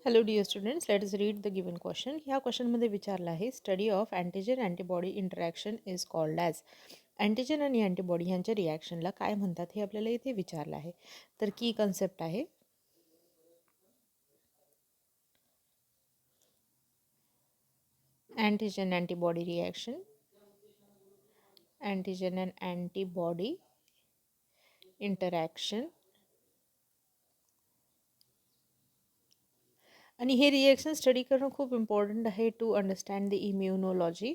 Hello dear students, let us read the given question. ह्या क्वेश्चनमध्ये विचारलं आहे study of antigen antibody interaction is called as. Antigen आणि antibody ह्यांच्या रिॲक्शनला काय म्हणतात हे आपल्याला इथे विचारलं आहे. तर की कन्सेप्ट आहे antigen antibody reaction, antigen and antibody interaction. आणि हे रिॲक्शन स्टडी करणं खूप इम्पॉर्टंट आहे to understand the immunology.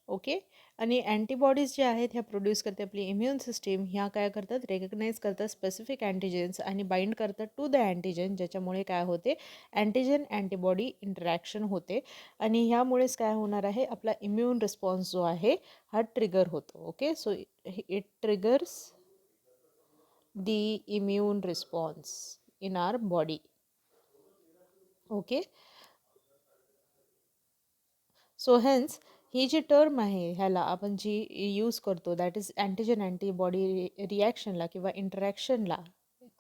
Okay. आणि अँटीबॉडीज ज्या आहेत ह्या प्रोड्यूस करते आपली इम्युन सिस्टीम. ह्या काय करतात, रेकग्नाईज करतात स्पेसिफिक अँटीजेन्स आणि बाइंड करतात टू द अँटीजन, ज्याच्यामुळे काय होते, अँटीजन अँटीबॉडी इंटरॅक्शन होते. आणि ह्यामुळेच काय होणार आहे, आपला इम्युन रिस्पॉन्स जो आहे हा ट्रिगर होतो. Okay, so it triggers the immune response in our body. Okay, so hence ही जी टर्म आहे ह्याला आपण जी यूज करतो दॅट इज अँटीजन अँटीबॉडी रिॲक्शनला किंवा इंटरॅक्शनला,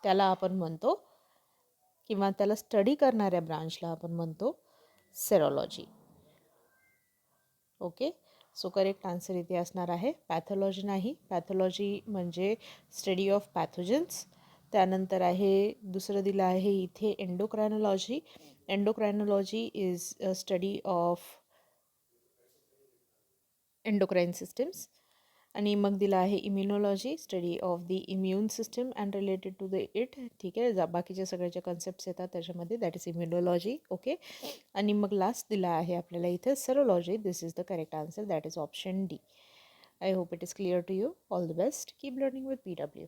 त्याला आपण म्हणतो किंवा त्याला स्टडी करणाऱ्या ब्रांचला आपण म्हणतो serology. Okay, so correct answer इथे असणार आहे पॅथॉलॉजी नाही. पॅथॉलॉजी म्हणजे स्टडी ऑफ पॅथोजन्स. त्यानंतर आहे दुसरं दिलं आहे इथे endocrinology. Endocrinology is a study of endocrine systems. आणि मग दिला आहे immunology, study of the immune system and related to the it. ठीक आहे, बाकीचे सगळ्याच्या कन्सेप्ट्स येतात त्याच्यामध्ये, दॅट इज इम्युनॉलॉजी. ओके, आणि मग लास्ट दिला आहे आपल्याला इथे serology. This is the correct answer, that is option D. I hope it is clear to you. All the best. Keep learning with PW.